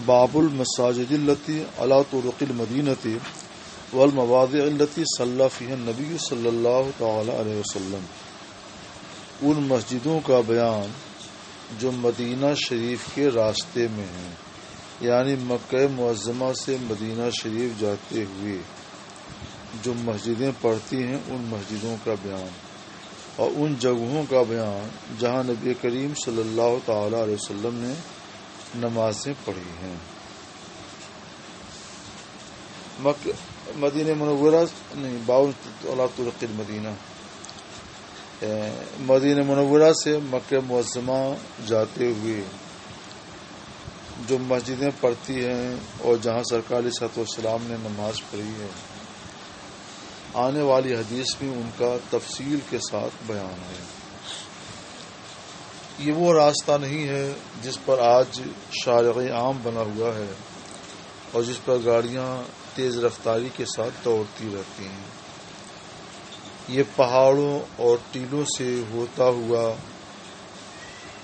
باب المساجد التي على طرق المدینہ والمواضع التي صلی فیہا النبی صلی اللہ تعالی علیہ وسلم، ان مسجدوں کا بیان جو مدینہ شریف کے راستے میں ہیں، یعنی مکہ معظمہ سے مدینہ شریف جاتے ہوئے جو مسجدیں پڑھتی ہیں ان مسجدوں کا بیان، اور ان جگہوں کا بیان جہاں نبی کریم صلی اللہ تعالی علیہ وسلم نے نمازیں پڑھی ہیں۔ مدینہ منورہ علی طرق المدینہ، مدینہ منورہ سے مکہ معظمہ جاتے ہوئے جو مسجدیں پڑھتی ہیں اور جہاں سرکار علیہ السلام نے نماز پڑھی ہے، آنے والی حدیث میں ان کا تفصیل کے ساتھ بیان ہے۔ یہ وہ راستہ نہیں ہے جس پر آج شارع عام بنا ہوا ہے اور جس پر گاڑیاں تیز رفتاری کے ساتھ دوڑتی رہتی ہیں۔ یہ پہاڑوں اور ٹیلوں سے ہوتا ہوا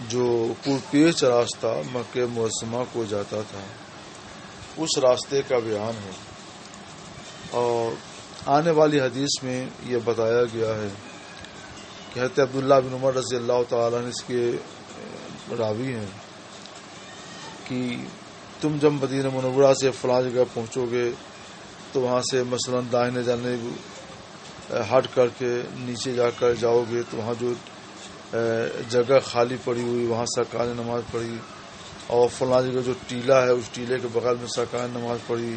جو پرپیچ راستہ مکہ معظمہ کو جاتا تھا، اس راستے کا بیان ہے، اور آنے والی حدیث میں یہ بتایا گیا ہے کہ حضرت عبداللہ بن عمر رضی اللہ تعالیٰ عنہ اس کے راوی ہیں کہ تم جب مدینہ منورہ سے فلاں جگہ پہنچو گے تو وہاں سے مثلا دائیں جانب ہٹ کر کے نیچے جا کر جاؤ گے تو وہاں جو جگہ خالی پڑی ہوئی وہاں سرکار نے نماز پڑھی، اور فلاں جگہ جو ٹیلا ہے اس ٹیلے کے بغل میں سرکار نے نماز پڑھی،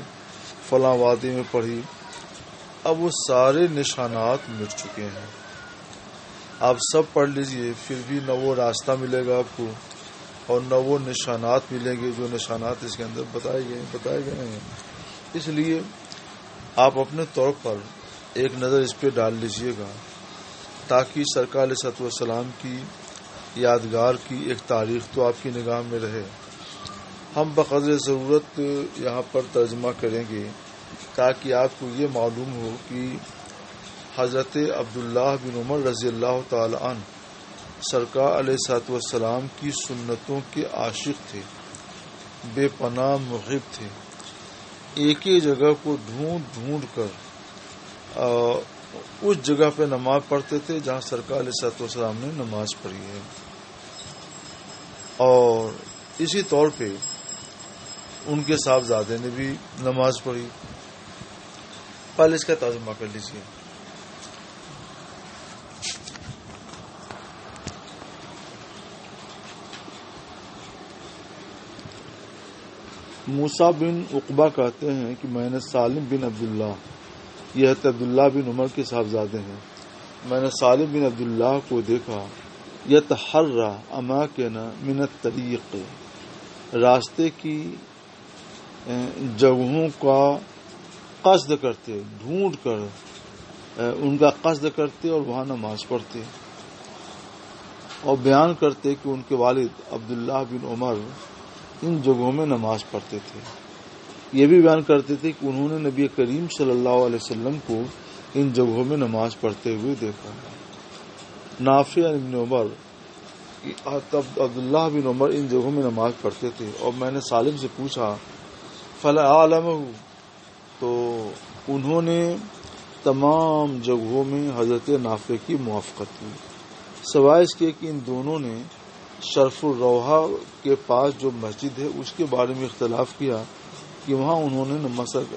فلاں وادی میں پڑھی۔ اب وہ سارے نشانات مٹ چکے ہیں، آپ سب پڑھ لیجئے، پھر بھی نہ وہ راستہ ملے گا آپ کو اور نہ وہ نشانات ملیں گے جو نشانات اس کے اندر بتائے گئے ہیں۔ اس لیے آپ اپنے طور پر ایک نظر اس پہ ڈال لیجئے گا تاکہ سرکار علیہ السلام کی یادگار کی ایک تاریخ تو آپ کی نگاہ میں رہے۔ ہم بقدر ضرورت یہاں پر ترجمہ کریں گے تاکہ آپ کو یہ معلوم ہو کہ حضرت عبداللہ بن عمر رضی اللہ تعالی عنہ سرکار علیہ السلام کی سنتوں کے عاشق تھے، بے پناہ محب تھے، ایک ہی جگہ کو ڈھونڈ کر اس جگہ پہ نماز پڑھتے تھے جہاں سرکار علیہ السلام نے نماز پڑھی ہے، اور اسی طور پہ ان کے صاحبزادے نے بھی نماز پڑھی۔ پہلے اس کا ترجمہ کر لیجیے۔ موسیٰ بن عقبہ کہتے ہیں کہ میں نے سالم بن عبداللہ، یہ حضرت عبداللہ بن عمر کے صاحبزادے ہیں، میں نے سالم بن عبداللہ کو دیکھا یتحرى اماکن من الطریق، راستے کی جگہوں کا قصد کرتے، ڈھونڈ کر ان کا قصد کرتے اور وہاں نماز پڑھتے، اور بیان کرتے کہ ان کے والد عبداللہ بن عمر ان جگہوں میں نماز پڑھتے تھے۔ یہ بھی بیان کرتے تھے کہ انہوں نے نبی کریم صلی اللہ علیہ وسلم کو ان جگہوں میں نماز پڑھتے ہوئے دیکھا۔ نافع بن عمر، عبداللہ بن عمر ان جگہوں میں نماز پڑھتے تھے، اور میں نے سالم سے پوچھا فلا عالمہ، تو انہوں نے تمام جگہوں میں حضرت نافع کی موافقت کی، سوائے اس کے کہ ان دونوں نے شرف الروحہ کے پاس جو مسجد ہے اس کے بارے میں اختلاف کیا کہ وہاں انہوں نے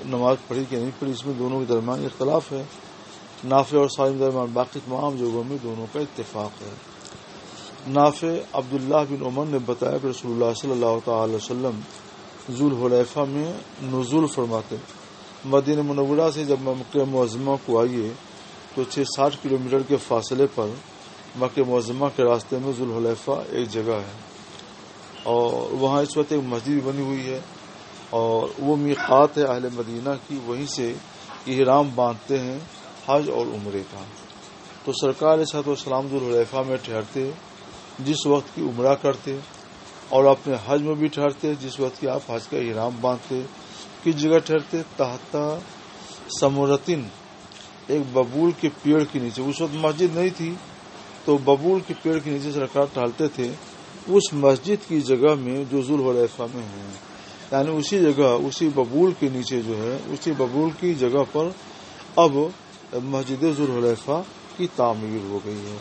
نماز پڑھی کہ نہیں پڑھی، اس میں دونوں کے درمیان اختلاف ہے۔ نافع اور سالم کے درمیان باقی تمام جگہوں میں دونوں کا اتفاق ہے۔ نافع عبداللہ بن عمر نے بتایا کہ رسول اللہ صلی اللہ تعالی وسلم ذوالحلیفہ میں نزول فرماتے، مدینہ منورہ سے جب مکہ معظمہ کو آئیے تو 660 کلومیٹر کے فاصلے پر مکہ معظمہ کے راستے میں ذوالحلیفہ ایک جگہ ہے، اور وہاں اس وقت ایک مسجد بھی بنی ہوئی ہے، اور وہ میقات ہے اہل مدینہ کی، وہیں سے احرام باندھتے ہیں حج اور عمرے کا۔ تو سرکار علیہ السلام ذوالحلیفہ میں ٹھہرتے جس وقت کی عمرہ کرتے، اور اپنے حج میں بھی ٹھہرتے جس وقت کی آپ حج کا احرام باندھتے۔ کس جگہ ٹھہرتے؟ تحت سمرتن، ایک ببول کے پیڑ کے نیچے۔ اس وقت مسجد نہیں تھی تو ببول کے پیڑ کے نیچے سرکار ٹہلتے تھے، اس مسجد کی جگہ میں جو ذوالحلیفہ میں ہے۔ یعنی اسی جگہ اسی ببول کے نیچے جو ہے اسی ببول کی جگہ پر اب مسجد ذوالحلیفہ کی تعمیر ہو گئی ہے.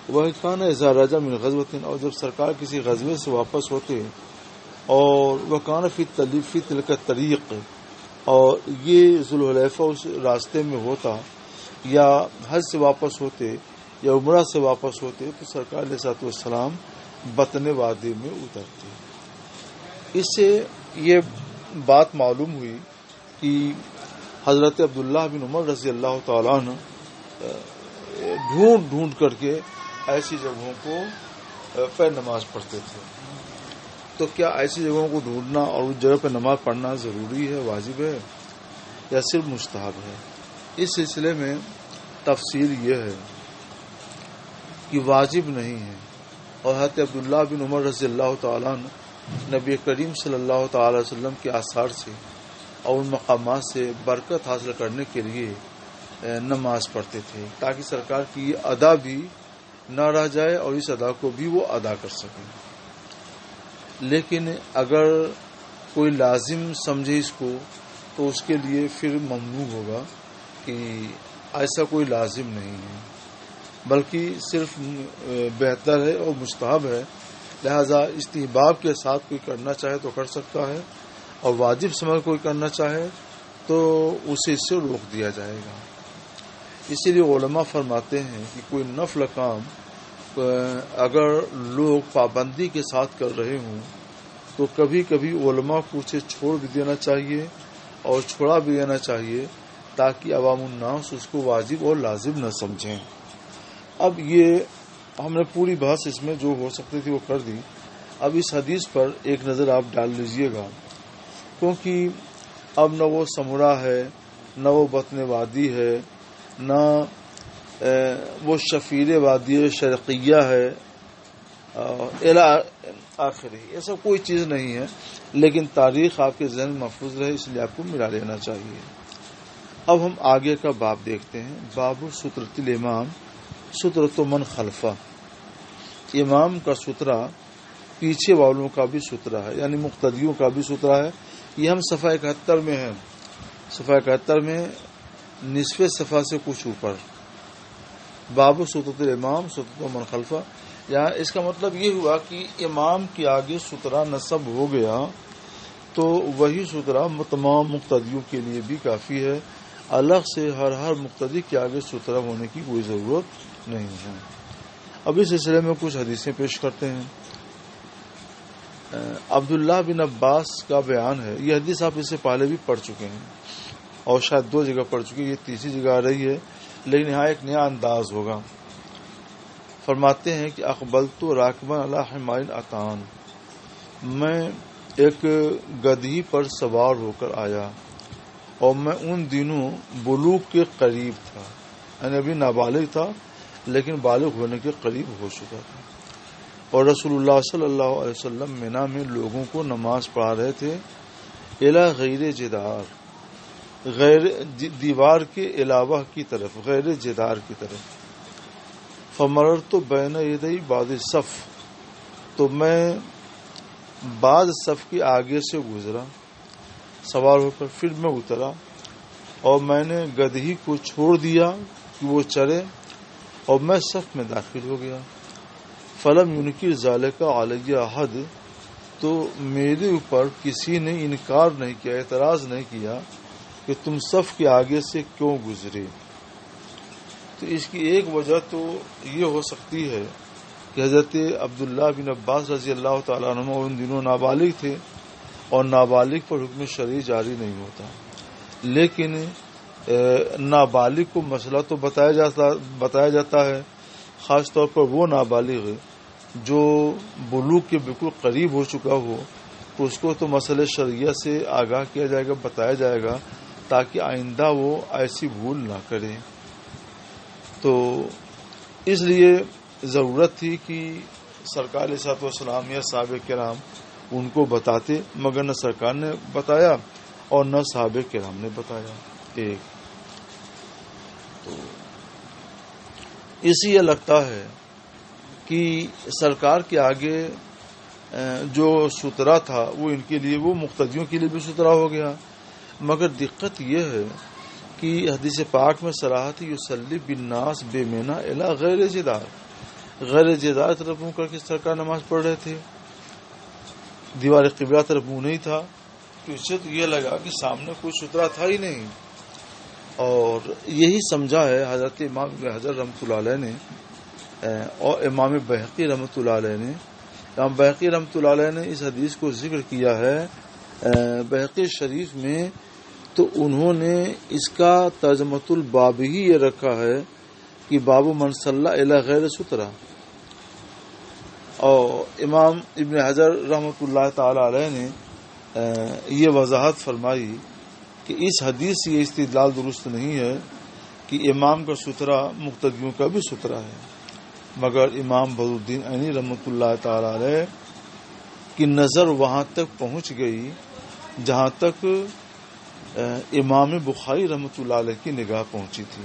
وہ کان اذا رجع من غزوۃ، اور جب سرکار کسی غزوے سے واپس ہوتے اور وہ کان فی تلک الطریق، اور یہ ذوالحلیفہ اس راستے میں ہوتا، یا حج سے واپس ہوتے یا عمرہ سے واپس ہوتے، تو سرکار علیہ الصلوۃ والسلام بطن وادی میں اترتے. اس سے یہ بات معلوم ہوئی کہ حضرت عبداللہ بن عمر رضی اللہ تعالیٰ عنہ ڈھونڈ ڈھونڈ کر کے ایسی جگہوں کو پہ نماز پڑھتے تھے. تو کیا ایسی جگہوں کو ڈھونڈنا اور اس جگہ پہ نماز پڑھنا ضروری ہے، واجب ہے، یا صرف مستحب ہے؟ اس سلسلے میں تفصیل یہ ہے کہ واجب نہیں ہے، اور حضرت عبداللہ بن عمر رضی اللہ تعالیٰ عنہ نبی کریم صلی اللہ تعالی علیہ وسلم کے آثار سے اور ان مقامات سے برکت حاصل کرنے کے لیے نماز پڑھتے تھے، تاکہ سرکار کی یہ ادا بھی نہ رہ جائے اور اس ادا کو بھی وہ ادا کر سکیں. لیکن اگر کوئی لازم سمجھے اس کو تو اس کے لیے پھر ممنوع ہوگا کہ ایسا کوئی لازم نہیں ہے، بلکہ صرف بہتر ہے اور مستحب ہے. لہذا استحباب کے ساتھ کوئی کرنا چاہے تو کر سکتا ہے، اور واجب سمجھ کوئی کرنا چاہے تو اسے اس سے روک دیا جائے گا. اسی لیے علماء فرماتے ہیں کہ کوئی نفل کام اگر لوگ پابندی کے ساتھ کر رہے ہوں تو کبھی کبھی علماء کو اسے چھوڑ بھی دینا چاہیے اور چھوڑا بھی دینا چاہیے، تاکہ عوام الناس اس کو واجب اور لازم نہ سمجھیں. اب یہ ہم نے پوری بحث اس میں جو ہو سکتی تھی وہ کر دی. اب اس حدیث پر ایک نظر آپ ڈال لیجئے گا، کیونکہ اب نہ وہ سمرہ ہے، نہ وہ بطن وادی ہے، نہ وہ شفیر وادی شرقیہ ہے، آخری ایسا کوئی چیز نہیں ہے. لیکن تاریخ آپ کے ذہن میں محفوظ رہے، اس لیے آپ کو ملا لینا چاہیے. اب ہم آگے کا باب دیکھتے ہیں. باب سترۃ الامام سترۃ من خلفہ. امام کا سترہ پیچھے والوں کا بھی سترہ ہے، یعنی مقتدیوں کا بھی سترہ ہے. یہ ہم صفحہ 71 میں ہیں، صفحہ 71 میں نصف صفحہ سے کچھ اوپر. باب سترۃ الامام سترۃ من خلفہ. یہاں اس کا مطلب یہ ہوا کہ امام کے آگے سترہ نصب ہو گیا تو وہی سترہ تمام مقتدیوں کے لیے بھی کافی ہے. الگ سے ہر مقتدی کے آگے سترہ ہونے کی کوئی ضرورت نہیں ہے. اب اس سلسلے میں کچھ حدیثیں پیش کرتے ہیں. عبداللہ بن عباس کا بیان ہے. یہ حدیث آپ اس سے پہلے بھی پڑھ چکے ہیں اور شاید 2 جگہ پڑھ چکے، یہ تیسری جگہ آ رہی ہے، لیکن یہاں ایک نیا انداز ہوگا. فرماتے ہیں کہ اقبلت راکبا علی حمار اتان، میں ایک گدھی پر سوار ہو کر آیا اور میں ان دنوں بلوغ کے قریب تھا، یعنی ابھی نابالغ تھا لیکن بالغ ہونے کے قریب ہو چکا تھا. اور رسول اللہ صلی اللہ علیہ وسلم مینا میں لوگوں کو نماز پڑھا رہے تھے، الی غیر جدار، غیر دیوار کے علاوہ کی طرف، غیر جدار کی طرف. فمررت بین یدی بعض الصف، تو میں بعض صف کے آگے سے گزرا سوار ہو کر. پھر میں اترا اور میں نے گدھی کو چھوڑ دیا کہ وہ چرے اور میں صف میں داخل ہو گیا. فلم ينکر ذالک علی احد، تو میرے اوپر کسی نے انکار نہیں کیا، اعتراض نہیں کیا کہ تم صف کے آگے سے کیوں گزرے. تو اس کی ایک وجہ تو یہ ہو سکتی ہے کہ حضرت عبداللہ بن عباس رضی اللہ تعالیٰ عنہ ان دنوں نابالغ تھے اور نابالغ پر حکم شرعی جاری نہیں ہوتا. لیکن نابالغ کو مسئلہ تو بتایا جاتا ہے، خاص طور پر وہ نابالغ جو بلوغ کے بالکل قریب ہو چکا ہو تو اس کو تو مسئلہ شرعیہ سے آگاہ کیا جائے گا، بتایا جائے گا، تاکہ آئندہ وہ ایسی بھول نہ کرے. تو اس لیے ضرورت تھی کہ سرکار علیہ الصلوۃ والسلام یا صحابہ کرام ان کو بتاتے، مگر نہ سرکار نے بتایا اور نہ صحابہ کرام نے بتایا. ایک تو اسی یہ لگتا ہے کہ سرکار کے آگے جو سترا تھا وہ ان کے لیے، وہ مقتدیوں کے لیے بھی سترا ہو گیا. مگر دقت یہ ہے کہ حدیث پاک میں صراحت یصلی بالناس بمنا الی غیر جدار، غیر جدار طرف منہ کر کے سرکار نماز پڑھ رہے تھے، دیوار قبلہ طرف منہ نہیں تھا. تو اس سے تو یہ لگا کہ سامنے کوئی سترا تھا ہی نہیں. اور یہی سمجھا ہے حضرت امام ابن حجر رحمۃ اللہ علیہ نے اور امام بہقی رحمۃ اللہ علیہ نے. امام بہقی رحمۃ اللہ علیہ نے اس حدیث کو ذکر کیا ہے بہقی شریف میں، تو انہوں نے اس کا ترجمۃ الباب ہی یہ رکھا ہے کہ باب من صلی الی غیر سترا. اور امام ابن حجر رحمۃ اللہ تعالی علیہ نے یہ وضاحت فرمائی کہ اس حدیث سے یہ استدلال درست نہیں ہے کہ امام کا سترا مقتدیوں کا بھی سترا ہے. مگر امام بدر الدین عینی رحمۃ اللہ تعالی علیہ کی نظر وہاں تک پہنچ گئی جہاں تک امام بخاری رحمۃ اللہ علیہ کی نگاہ پہنچی تھی.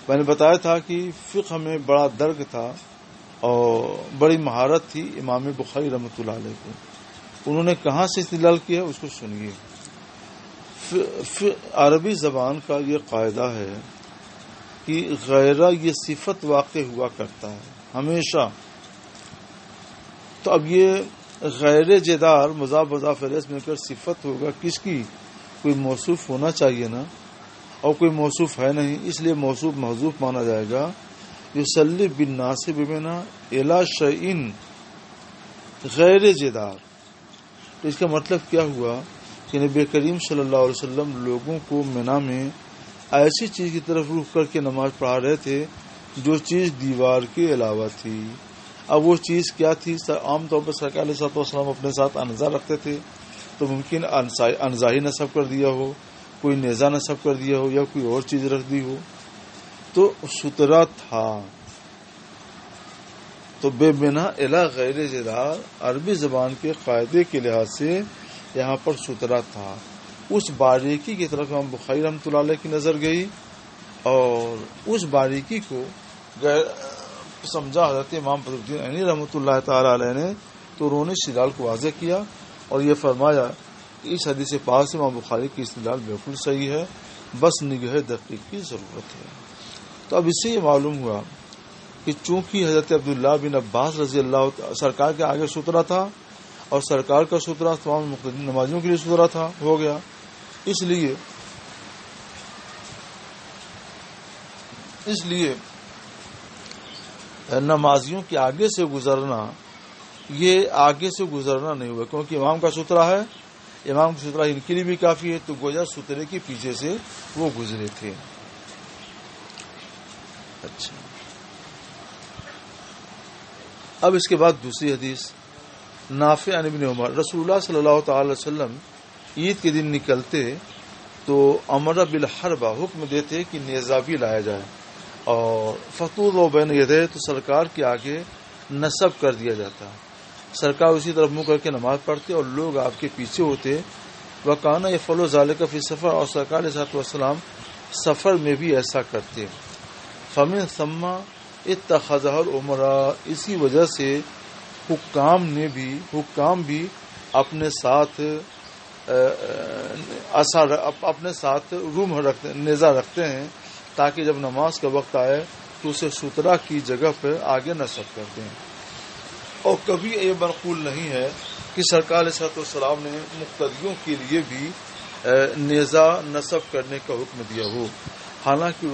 میں نے بتایا تھا کہ فقہ میں بڑا درک تھا اور بڑی مہارت تھی امام بخاری رحمۃ اللہ علیہ کو. انہوں نے کہاں سے استدلال کیا اس کو سنیے. عربی زبان کا یہ قاعدہ ہے کہ غیرہ یہ صفت واقع ہوا کرتا ہے ہمیشہ. تو اب یہ غیر جدار مضاف مضاف الیہ میں کر صفت ہوگا کس کی؟ کوئی موصوف ہونا چاہیے نا، اور کوئی موصوف ہے نہیں، اس لیے موصوف محذوف مانا جائے گا. یصلی بالناس بمنا الی شیء غیر جدار. تو اس کا مطلب کیا ہوا کہ نبی کریم صلی اللہ علیہ وسلم لوگوں کو منا میں ایسی چیز کی طرف رخ کر کے نماز پڑھا رہے تھے جو چیز دیوار کے علاوہ تھی. اب وہ چیز کیا تھی؟ عام طور پر سرکار علیہ الصلوۃ والسلام اپنے ساتھ انزا رکھتے تھے، تو ممکن انزا ہی نصب کر دیا ہو، کوئی نیزہ نصب کر دیا ہو، یا کوئی اور چیز رکھ دی ہو. تو سترا تھا. تو بے بنا الی غیر جدار عربی زبان کے قاعدے کے لحاظ سے یہاں پر سترا تھا. اس باریکی کی طرف امام بخاری رحمۃ اللہ علیہ کی نظر گئی اور اس باریکی کو سمجھا حضرت امام بدر الدین عینی رحمۃ اللہ تعالی علیہ نے. تو انہوں نے استدلال کو واضح کیا اور یہ فرمایا کہ اس حدیث پاک سے امام بخاری کی استدلال بالکل صحیح ہے، بس نگہ دقیق کی ضرورت ہے. تو اب اس سے یہ معلوم ہوا کہ چونکہ حضرت عبداللہ بن عباس رضی اللہ سرکار کے آگے سترا تھا اور سرکار کا سترا تمام مقتدی نمازیوں کے لیے سترا تھا ہو گیا، اس لیے نمازیوں کے آگے سے گزرنا، یہ آگے سے گزرنا نہیں ہوا، کیونکہ امام کا سترا ہے، امام کا سترا ان کے لیے بھی کافی ہے. تو گویا سترے کے پیچھے سے وہ گزرے تھے. اچھا، اب اس کے بعد دوسری حدیث. نافع عن ابن عمر رسول اللہ صلی اللہ تعالی وسلم عید کے دن نکلتے تو امر بالحربہ حکم دیتے کہ نیزہ بھی لایا جائے، اور فطور و بین یدہ تو سرکار کے آگے نصب کر دیا جاتا. سرکار اسی طرف منہ کر کے نماز پڑھتے اور لوگ آپ کے پیچھے ہوتے. وکانہ یفعل ذلک فی سفر، اور سرکار علیہ الصلوۃ والسلام سفر میں بھی ایسا کرتے. فمن ثم اتخذہ الامراء، اسی وجہ سے حکام بھی اپنے ساتھ نیزہ رکھتے ہیں تاکہ جب نماز کا وقت آئے تو اسے سترا کی جگہ پر آگے نصب کر دیں. اور کبھی یہ منقول نہیں ہے کہ سرکار علیہ الصلوۃ والسلام نے مقتدیوں کے لیے بھی نیزہ نصب کرنے کا حکم دیا ہو. حالانکہ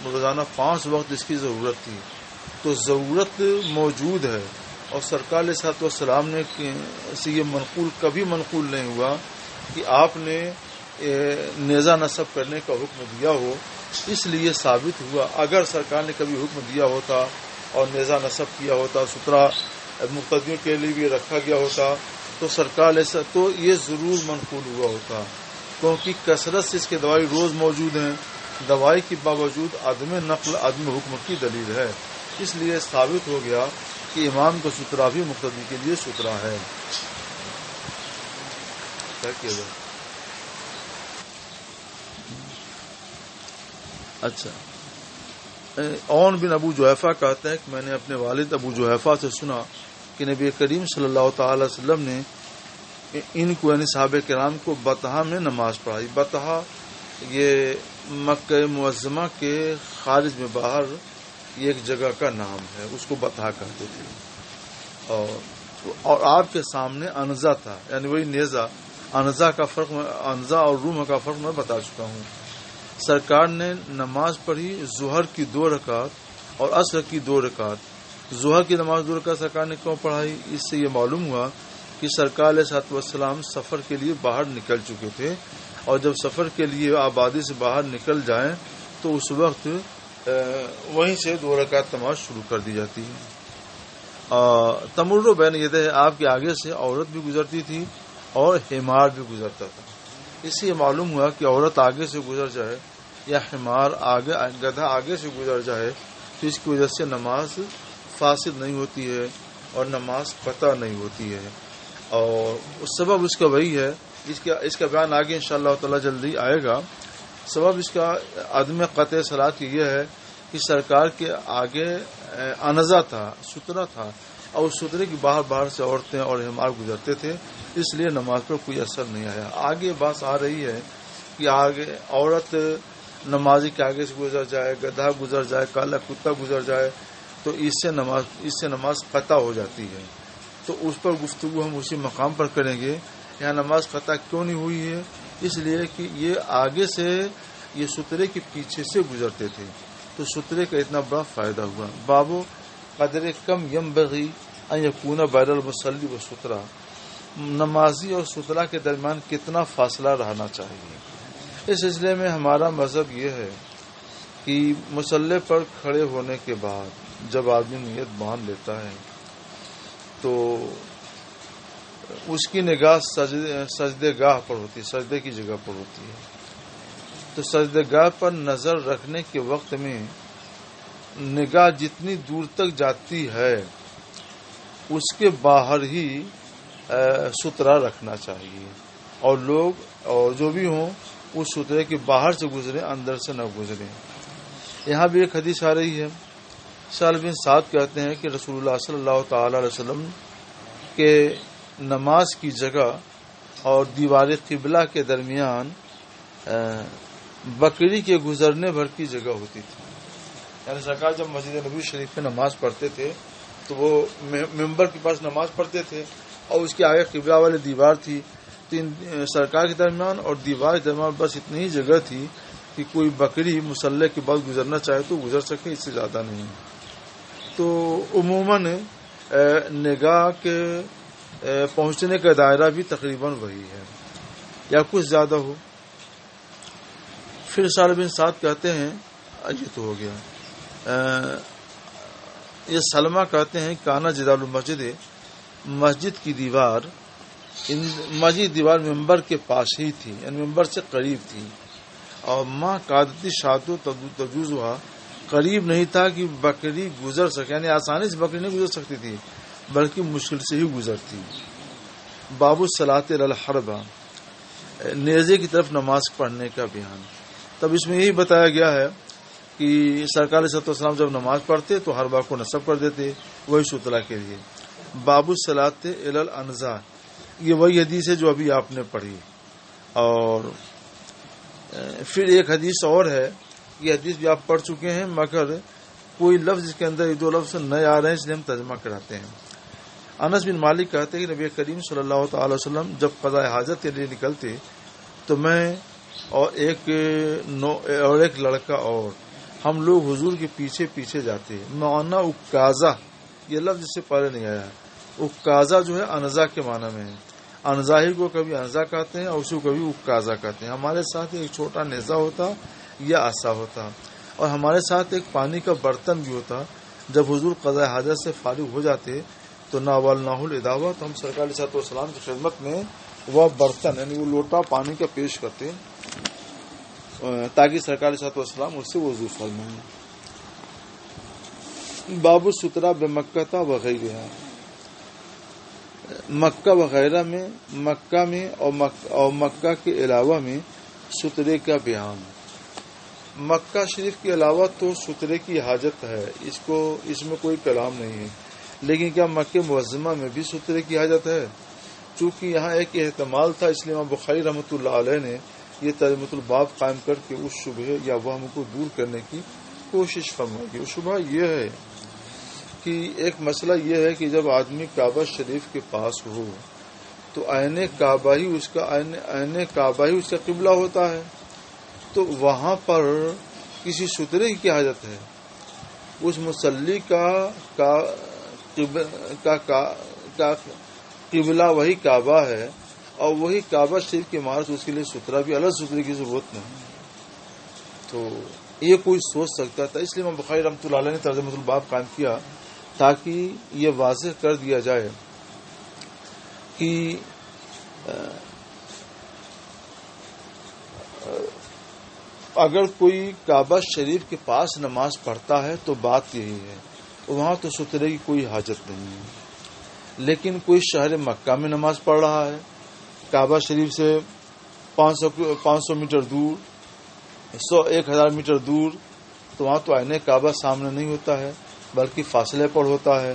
روزانہ 5 وقت اس کی ضرورت تھی. تو ضرورت موجود ہے، اور سرکار علیہ الصلوۃ والسلام نے سے یہ کبھی منقول نہیں ہوا کہ آپ نے نیزہ نصب کرنے کا حکم دیا ہو. اس لیے ثابت ہوا اگر سرکار نے کبھی حکم دیا ہوتا اور نیزہ نصب کیا ہوتا، سترا مقتدیوں کے لیے بھی رکھا گیا ہوتا، تو سرکار تو یہ ضرور منقول ہوا ہوتا، کیونکہ کثرت سے اس کے دوائی روز موجود ہیں. دوائی کے باوجود عدم نقل عدم حکم کی دلیل ہے. اس لیے ثابت ہو گیا کہ امام کا سترا بھی مقتدی کے لیے سترا ہے. کیا کیا جائے؟ اچھا، عون بن ابو جحیفہ کہتے ہیں کہ میں نے اپنے والد ابو جحیفہ سے سنا کہ نبی کریم صلی اللہ تعالی وسلم نے ان کو یعنی صحابہ کرام کو بطحا میں نماز پڑھائی. بطحا یہ مکہ معظمہ کے خارج میں باہر یہ ایک جگہ کا نام ہے, اس کو بطحا کہتے تھے. اور آپ کے سامنے انزا تھا, یعنی وہی نیزہ. انزا اور روم کا فرق میں بتا چکا ہوں. سرکار نے نماز پڑھی ظہر کی 2 رکعت اور عصر کی 2 رکعت. ظہر کی نماز 2 رکعت سرکار نے کیوں پڑھائی؟ اس سے یہ معلوم ہوا کہ سرکار علیہ الصلوۃ والسلام سفر کے لیے باہر نکل چکے تھے, اور جب سفر کے لیے آبادی سے باہر نکل جائیں تو اس وقت وہیں سے 2 رکعت نماز شروع کر دی جاتی ہے. تمر بین یدہ, آپ کے آگے سے عورت بھی گزرتی تھی اور حمار بھی گزرتا تھا. اس سے یہ معلوم ہوا کہ عورت آگے سے گزر جائے یا حمار گدھا آگے سے گزر جائے تو اس کی وجہ سے نماز فاسد نہیں ہوتی ہے اور نماز قطع نہیں ہوتی ہے. اور سبب اس کا وہی ہے, اس کا بیان آگے انشاءاللہ تعالی جلدی آئے گا. سبب اس کا عدم قطع صلاۃ کی یہ ہے کہ سرکار کے آگے انزا تھا, سترہ تھا, اور اس سترے کی باہر سے عورتیں اور حمار گزرتے تھے, اس لیے نماز پر کوئی اثر نہیں آیا. آگے بات آ رہی ہے کہ آگے عورت نمازی کے آگے سے گزر جائے, گدھا گزر جائے, کالا کتا گزر جائے تو اس سے نماز قطع ہو جاتی ہے. تو اس پر گفتگو ہم اسی مقام پر کریں گے. یہاں نماز قطع کیوں نہیں ہوئی ہے؟ اس لیے کہ یہ آگے سے یہ سترے کے پیچھے سے گزرتے تھے, تو سترے کا اتنا بڑا فائدہ ہوا. بابو قدر کم ینبغی ان یکون بین المصلی و سترہ, نمازی اور سترہ کے درمیان کتنا فاصلہ رہنا چاہیے. اس سلسلے میں ہمارا مذہب یہ ہے کہ مصلی پر کھڑے ہونے کے بعد جب آدمی نیت باندھ لیتا ہے تو اس کی نگاہ سجدے گاہ پر ہوتی ہے, سجدے کی جگہ پر ہوتی ہے. تو سجدے گاہ پر نظر رکھنے کے وقت میں نگاہ جتنی دور تک جاتی ہے اس کے باہر ہی سترہ رکھنا چاہیے, اور لوگ اور جو بھی ہوں اس سترے کے باہر سے گزریں, اندر سے نہ گزریں. یہاں بھی ایک حدیث آ رہی ہے. سہل بن سعد کہتے ہیں کہ رسول اللہ صلی اللہ تعالی علیہ وسلم کے نماز کی جگہ اور دیوار قبلہ کے درمیان بکری کے گزرنے بھر کی جگہ ہوتی تھی. یعنی سرکار جب مسجد نبوی شریف میں نماز پڑھتے تھے تو وہ ممبر کے پاس نماز پڑھتے تھے اور اس کے آگے قبلہ والی دیوار تھی. سرکار کے درمیان اور دیوار کے درمیان بس اتنی ہی جگہ تھی کہ کوئی بکری مصلی کے بعد گزرنا چاہے تو گزر سکے, اس سے زیادہ نہیں. تو عموماً نگاہ کے پہنچنے کا دائرہ بھی تقریباً وہی ہے یا کچھ زیادہ ہو. پھر سہل بن سعد کہتے ہیں, یہ تو ہو گیا, یہ سلمہ کہتے ہیں کانا جدال المسجد, مسجد کی دیوار ممبر کے پاس ہی تھی, یعنی ممبر سے قریب تھی. اور ماں قادتی شاتو تجوزها, قریب نہیں تھا کہ بکری گزر سکے, یعنی آسانی سے بکری نہیں گزر سکتی تھی بلکہ مشکل سے ہی گزرتی. باب الصلاۃ علی الحربہ, نیزے کی طرف نماز پڑھنے کا بیان. تب اس میں یہی بتایا گیا ہے کہ سرکار علیہ السلام جب نماز پڑھتے تو حربہ کو نصب کر دیتے, وہی سترہ کے لیے. باب الصلاۃ علی الانزا, یہ وہی حدیث ہے جو ابھی آپ نے پڑھی. اور پھر ایک حدیث اور ہے, یہ حدیث بھی آپ پڑھ چکے ہیں مگر کوئی لفظ اس کے اندر یہ 2 لفظ نئے آ رہے ہیں, اس لیے ہم ترجمہ کراتے ہیں. انس بن مالک کہتے ہیں کہ نبی کریم صلی اللہ تعالی وسلم جب قضاء حاجت کے لیے نکلتے تو میں اور ایک لڑکا اور ہم لوگ حضور کے پیچھے پیچھے جاتے. معنا اکازہ, یہ لفظ اس سے پہلے نہیں آیا. اکازہ جو ہے انزا کے معنی میں ہے. انزاہی کو کبھی انزا کہتے ہیں اور اسی کو کبھی اکازہ کہتے ہیں. ہمارے ساتھ ایک چھوٹا نیزہ ہوتا یا عصا ہوتا, اور ہمارے ساتھ ایک پانی کا برتن بھی ہوتا. جب حضور قضاء حاجت سے فارغ ہو جاتے تو ناولناہ الاداوہ, تو ہم سرکار علیہ السلام کی خدمت میں وہ برتن یعنی وہ لوٹا پانی کا پیش کرتے تاکہ سرکار علیہ السلام اس سے وضو فرمائیں. باب السترہ بمکہ وغیرہ, مکہ وغیرہ میں, مکہ میں اور مکہ کے علاوہ میں سترے کا بیان. مکہ شریف کے علاوہ تو سترے کی حاجت ہے, اس میں کوئی کلام نہیں ہے. لیکن کیا مکہ معظمہ میں بھی سترے کی حاجت ہے؟ چونکہ یہاں ایک احتمال تھا، اس لیے امام بخاری رحمۃ اللہ علیہ نے یہ ترجمۃ الباب قائم کر کے اس شبہ یا وہم کو دور کرنے کی کوشش فرمائی. وہ شبہ یہ ہے کہ ایک مسئلہ یہ ہے کہ جب آدمی کعبہ شریف کے پاس ہو تو عین کعبہ ہی اس کا قبلہ ہوتا ہے، تو وہاں پر کسی سترے کی حاجت ہے؟ اس مصلی کا قبلہ وہی کعبہ ہے، اور وہی کعبہ شریف کے مارچ اس کے لیے سترہ بھی الگ سترے کی ضرورت نہیں. تو یہ کوئی سوچ سکتا تھا، اس لیے امام بخاری رحمۃ اللہ علیہ نے ترجمۃ الباب قائم کیا تاکہ یہ واضح کر دیا جائے کہ اگر کوئی کعبہ شریف کے پاس نماز پڑھتا ہے تو بات یہی ہے، وہاں تو سترے کی کوئی حاجت نہیں ہے. لیکن کوئی شہر مکہ میں نماز پڑھ رہا ہے، کعبہ شریف سے 500 میٹر دور، 1000 میٹر دور، تو وہاں تو عین کعبہ سامنے نہیں ہوتا ہے بلکہ فاصلے پر ہوتا ہے،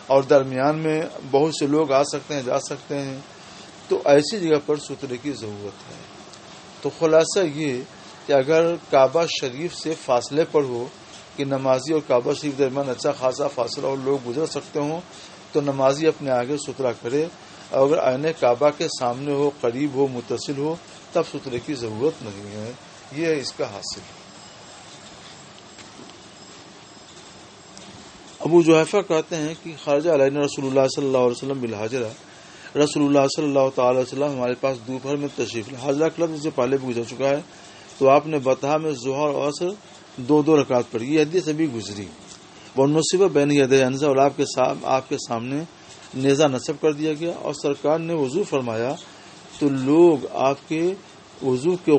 اور درمیان میں بہت سے لوگ آ سکتے ہیں جا سکتے ہیں، تو ایسی جگہ پر سترے کی ضرورت ہے. تو خلاصہ یہ کہ اگر کعبہ شریف سے فاصلے پر ہو کہ نمازی اور کعبہ شریف درمیان اچھا خاصا فاصلہ اور لوگ گزر سکتے ہوں تو نمازی اپنے آگے سترا کرے، اور اگر عین کعبہ کے سامنے ہو، قریب ہو، متصل ہو، تب سترے کی ضرورت نہیں ہے. یہ ہے اس کا حاصل. ابو جحیفہ کہتے ہیں کہ خرج علینا رسول اللہ صلی اللہ علیہ وسلم بالحاجرہ، رسول اللہ صلی اللہ تعالی وسلم ہمارے پاس دوپہر میں تشریف لائے. حاجرہ کا لفظ سے پہلے بھی گزر چکا ہے. تو آپ نے بطحا میں ظہر اور عصر 2 رکعت پڑھی. یہ حدیث ابھی گزری. ونصب بین یدی حمزہ، اور آپ کے سامنے نیزہ نصب کر دیا گیا، اور سرکار نے وضو فرمایا تو لوگ آپ کے وضو کے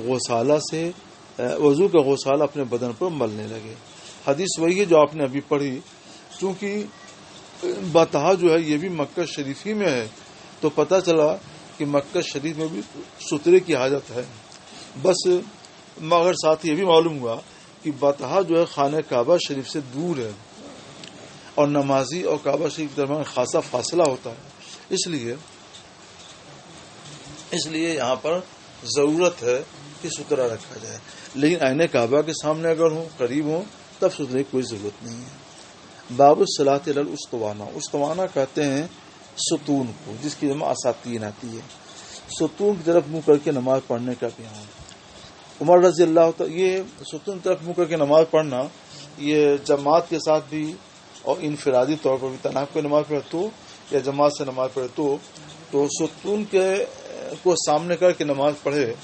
غسالہ اپنے بدن پر ملنے لگے. حدیث وہی ہے جو آپ نے ابھی پڑھی. چونکہ بطحا جو ہے یہ بھی مکہ شریف ہی میں ہے، تو پتہ چلا کہ مکہ شریف میں بھی سترے کی حاجت ہے. بس مگر ساتھ یہ بھی معلوم ہوا کہ بطحا جو ہے خانہ کعبہ شریف سے دور ہے، اور نمازی اور کعبہ شریف کے درمیان خاصا فاصلہ ہوتا ہے. اس لیے یہاں پر ضرورت ہے کہ سترہ رکھا جائے. لیکن عین کعبہ کے سامنے اگر ہوں، قریب ہوں، تب سترے کی کوئی ضرورت نہیں ہے. باب الصلاۃ علی الاسطوانہ، اسطوانہ کہتے ہیں ستون کو، جس کی جمع اساتین آتی ہے. ستون کی طرف منہ کر کے نماز پڑھنے کا بیان. عمر رضی اللہ تعالی، یہ ستون کی طرف منہ کر کے نماز پڑھنا یہ جماعت کے ساتھ بھی اور انفرادی طور پر بھی، تنہا کوئی نماز پڑھے تو یا جماعت سے نماز پڑھے تو ستون کو سامنے کر کے نماز پڑھے،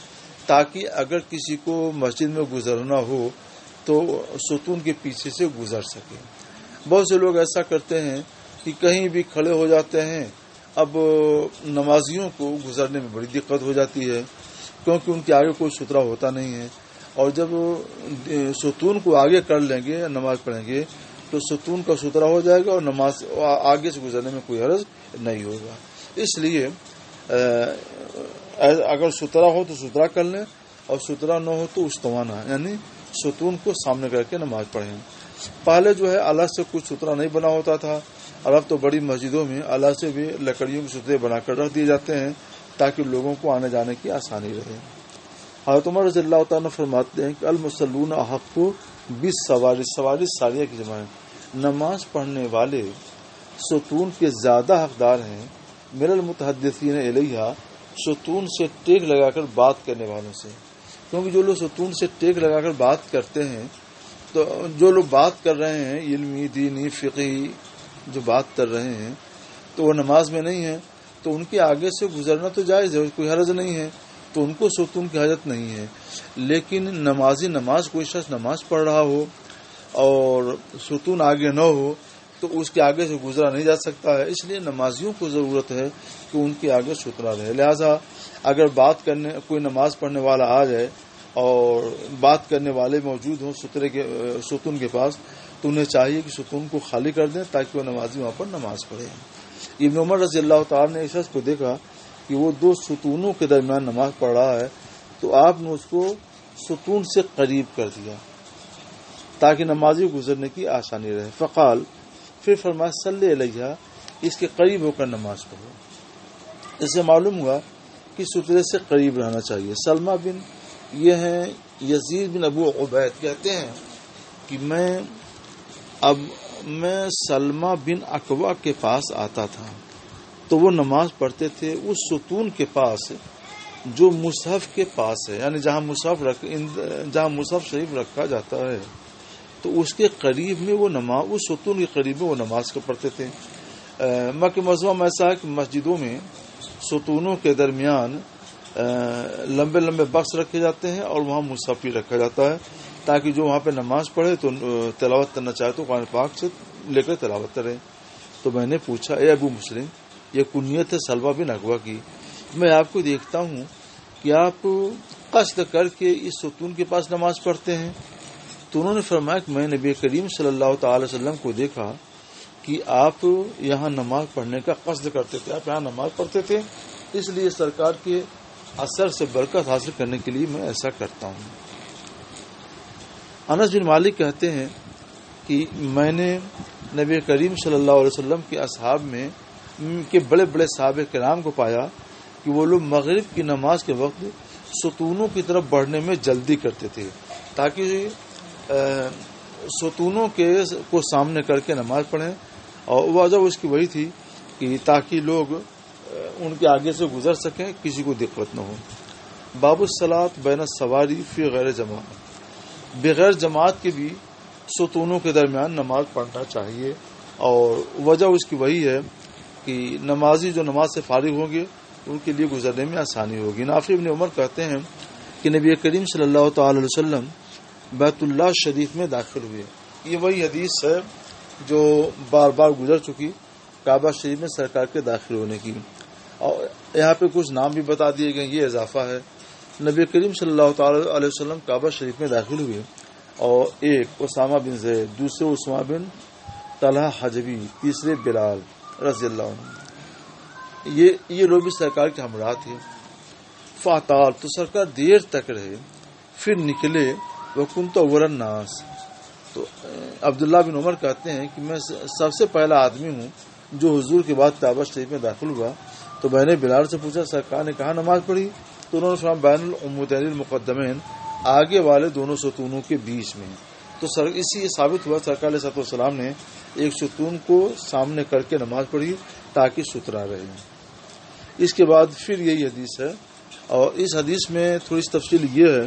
تاکہ اگر کسی کو مسجد میں گزرنا ہو تو ستون کے پیچھے سے گزر سکے. بہت سے لوگ ایسا کرتے ہیں کہ کہیں بھی کھڑے ہو جاتے ہیں. اب نمازیوں کو گزرنے میں بڑی دقت ہو جاتی ہے، کیونکہ ان کے آگے کوئی سترا ہوتا نہیں ہے، اور جب ستون کو آگے کر لیں گے نماز پڑھیں گے تو ستون کا سترا ہو جائے گا اور نماز آگے سے گزرنے میں کوئی حرج نہیں ہوگا. اس لیے اگر سترا ہو تو سترا کر لیں، اور سترا نہ ہو تو استوانہ یعنی ستون کو سامنے کر کے نماز پڑھیں. پہلے جو ہے الگ سے کچھ سترا نہیں بنا ہوتا تھا، اور اب تو بڑی مسجدوں میں الگ سے بھی لکڑیوں کے سترے بنا کر رکھ دیے جاتے ہیں تاکہ لوگوں کو آنے جانے کی آسانی رہے. حضرت عمر رضی اللہ تعالیٰ فرماتے ہیں کہ المصلون احق بالسواری، سواری ساریہ کی جمع ہے، نماز پڑھنے والے ستون کے زیادہ حقدار ہیں من المتحدثین الیہا، ستون سے ٹیک لگا کر بات کرنے والوں سے. کیونکہ جو لوگ ستون سے ٹیک لگا کر بات کرتے ہیں، تو جو لوگ بات کر رہے ہیں علمی، دینی، فقہی جو بات کر رہے ہیں، تو وہ نماز میں نہیں ہیں، تو ان کے آگے سے گزرنا تو جائز ہے، کوئی حرج نہیں ہے، تو ان کو ستون کی حاجت نہیں ہے. لیکن نماز کوئی شخص نماز پڑھ رہا ہو اور ستون آگے نہ ہو تو اس کے آگے سے گزرا نہیں جا سکتا ہے. اس لیے نمازیوں کو ضرورت ہے کہ ان کے آگے سترا رہے. لہذا اگر کوئی نماز پڑھنے والا آ جائے اور بات کرنے والے موجود ہوں ستون کے پاس، تو انہیں چاہیے کہ ستون کو خالی کر دیں تاکہ وہ نمازی وہاں پر نماز پڑھے. ابن عمر رضی اللہ تعالیٰ نے اس شخص کو دیکھا کہ وہ 2 ستونوں کے درمیان نماز پڑھ رہا ہے، تو آپ نے اس کو ستون سے قریب کر دیا تاکہ نمازی گزرنے کی آسانی رہے. فقال، پھر فرمایا صلی علیہ، اس کے قریب ہو کر نماز پڑھو. اس سے معلوم ہوا کہ سترے سے قریب رہنا چاہیے. سلمہ بن یہ ہیں یزید بن ابو عبید کہتے ہیں کہ میں سلمہ بن اکوع کے پاس آتا تھا تو وہ نماز پڑھتے تھے اس ستون کے پاس جو مصحف کے پاس ہے، یعنی جہاں مصحف شریف رکھا جاتا ہے تو اس کے قریب میں وہ نماز، اس ستون کے قریب میں وہ نماز کو پڑھتے تھے. مکہ معظمہ میں ایسا ہے کہ مسجدوں میں ستونوں کے درمیان لمبے لمبے بکس رکھے جاتے ہیں اور وہاں مصحف بھی رکھا جاتا ہے تاکہ جو وہاں پہ نماز پڑھے تو تلاوت کرنا چاہے تو قرآن پاک سے لے کر تلاوت کرے. تو میں نے پوچھا، اے ابو مسلم، یہ کنیت ہے سلمہ بن اکوع کی، میں آپ کو دیکھتا ہوں کہ آپ قصد کر کے اس ستون کے پاس نماز پڑھتے ہیں. تو انہوں نے فرمایا کہ میں نبی کریم صلی اللہ تعالی وسلم کو دیکھا کہ آپ یہاں نماز پڑھنے کا قصد کرتے تھے، آپ یہاں نماز پڑھتے تھے، اس لیے سرکار کے اثر سے برکت حاصل کرنے کے لیے میں ایسا کرتا ہوں. انس بن مالک کہتے ہیں کہ میں نے نبی کریم صلی اللہ علیہ وسلم کے اصحاب میں کے بڑے بڑے صحابہ کرام کو پایا کہ وہ لوگ مغرب کی نماز کے وقت ستونوں کی طرف بڑھنے میں جلدی کرتے تھے تاکہ ستونوں کو سامنے کر کے نماز پڑھیں، اور وجہ اس کی وہی تھی کہ تاکہ لوگ ان کے آگے سے گزر سکیں، کسی کو دقت نہ ہو. باب الصلاۃ بین السواری فی غیر جماعت، بغیر جماعت کے بھی ستونوں کے درمیان نماز پڑھنا چاہیے، اور وجہ اس کی وہی ہے کہ نمازی جو نماز سے فارغ ہوں گے ان کے لیے گزرنے میں آسانی ہوگی. نافع بن عمر کہتے ہیں کہ نبی کریم صلی اللہ تعالی علیہ وسلم بیت اللہ شریف میں داخل ہوئے. یہ وہی حدیث ہے جو بار بار گزر چکی کعبہ شریف میں سرکار کے داخل ہونے کی، اور یہاں پہ کچھ نام بھی بتا دیے گئے، یہ اضافہ ہے. نبی کریم صلی اللہ تعالی علیہ وسلم کعبہ شریف میں داخل ہوئے اور ایک اسامہ بن زید، دوسرے اسامہ بن طلحہ حجبی، تیسرے بلال رضی اللہ عنہ، یہ لوگ بھی سرکار کے ہمراہ تھے. فاطال، تو سرکار دیر تک رہے، پھر نکلے. وکنت اول الناس، تو عبداللہ بن عمر کہتے ہیں کہ میں سب سے پہلا آدمی ہوں جو حضور کے بعد کعبہ شریف میں داخل ہوا. تو میں نے بلال سے پوچھا سرکار نے کہاں نماز پڑھی؟ تو انہوں نے فرمایا بین العمودین المقدمین، آگے والے دونوں ستونوں کے بیچ میں. تو اسی ثابت ہوا سرکار علیہ الصلوۃ والسلام نے ایک ستون کو سامنے کر کے نماز پڑھی تاکہ ستھرا رہے. اس کے بعد پھر یہی حدیث ہے، اور اس حدیث میں تھوڑی سی تفصیل یہ ہے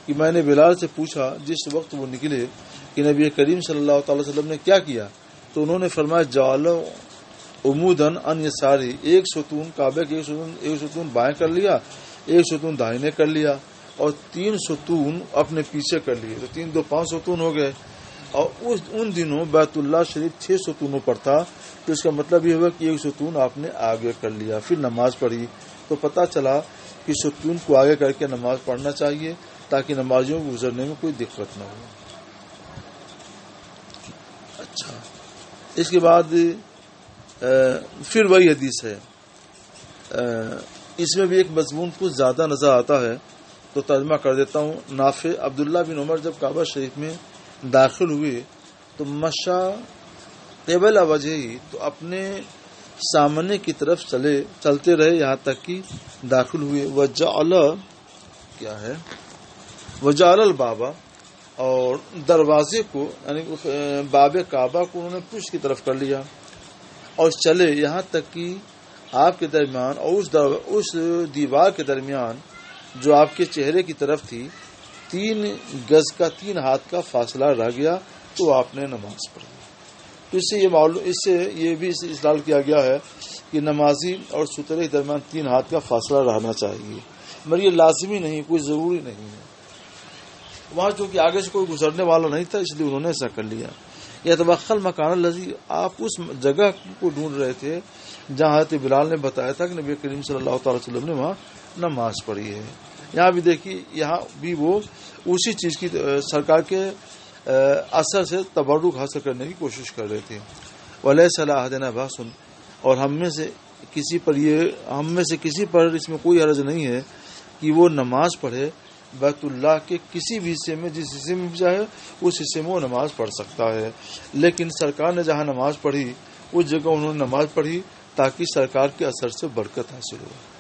کہ میں نے بلال سے پوچھا جس وقت وہ نکلے کہ نبی کریم صلی اللہ تعالی وسلم نے کیا کیا؟ تو انہوں نے فرمایا جعل عمودن ان یساری، ایک ستون کعبے کے ایک ستون بائیں کر لیا، ایک ستون داہنے کر لیا، اور 3 ستون اپنے پیچھے کر لیے، تو 3 2 5 ستون ہو گئے. اور ان دنوں بیت اللہ شریف 6 ستونوں پر تھا، تو اس کا مطلب یہ ہوا کہ ایک ستون آپ نے آگے کر لیا. پھر نماز پڑھی تو پتہ چلا کہ ستون کو آگے کر کے نماز پڑھنا چاہیے تاکہ نمازیوں کو گزرنے میں کوئی دقت نہ ہو. اچھا، اس کے بعد پھر وہی حدیث ہے، اس میں بھی ایک مضمون کچھ زیادہ نظر آتا ہے تو ترجمہ کر دیتا ہوں. نافع، عبداللہ بن عمر جب کعبہ شریف میں داخل ہوئے تو مشا قبل وجہ ہی، تو اپنے سامنے کی طرف چلتے رہے یہاں تک کہ داخل ہوئے. وجعل البابا، اور دروازے کو یعنی باب کعبہ کو انہوں نے پشت کی طرف کر لیا اور چلے یہاں تک کہ آپ کے درمیان اور اس دیوار کے درمیان جو آپ کے چہرے کی طرف تھی 3 گز کا 3 ہاتھ کا فاصلہ رہ گیا تو آپ نے نماز پڑھی. تو اس سے یہ بھی استدلال کیا گیا ہے کہ نمازی اور سترے کے درمیان 3 ہاتھ کا فاصلہ رہنا چاہیے، مگر یہ لازمی نہیں، کوئی ضروری نہیں ہے. وہاں چونکہ آگے سے کوئی گزرنے والا نہیں تھا اس لیے انہوں نے ایسا کر لیا. یا توخل مکان الذی، آپ اس جگہ کو ڈھونڈ رہے تھے جہاں حضرت بلال نے بتایا تھا کہ نبی کریم صلی اللہ تعالی وسلم نے وہاں نماز پڑھی ہے. یہاں بھی دیکھیے، یہاں بھی وہ اسی چیز کی سرکار کے اثر سے تبرک حاصل کرنے کی کوشش کر رہے تھے. ولیس علی احدنا باس، اور ہم میں سے کسی پر اس میں کوئی حرج نہیں ہے کہ وہ نماز پڑھے بیت اللہ کے کسی بھی حصے میں، جس حصے میں بھی چاہے اس حصے میں وہ نماز پڑھ سکتا ہے. لیکن سرکار نے جہاں نماز پڑھی اس جگہ انہوں نے نماز پڑھی تاکہ سرکار کے اثر سے برکت حاصل ہو۔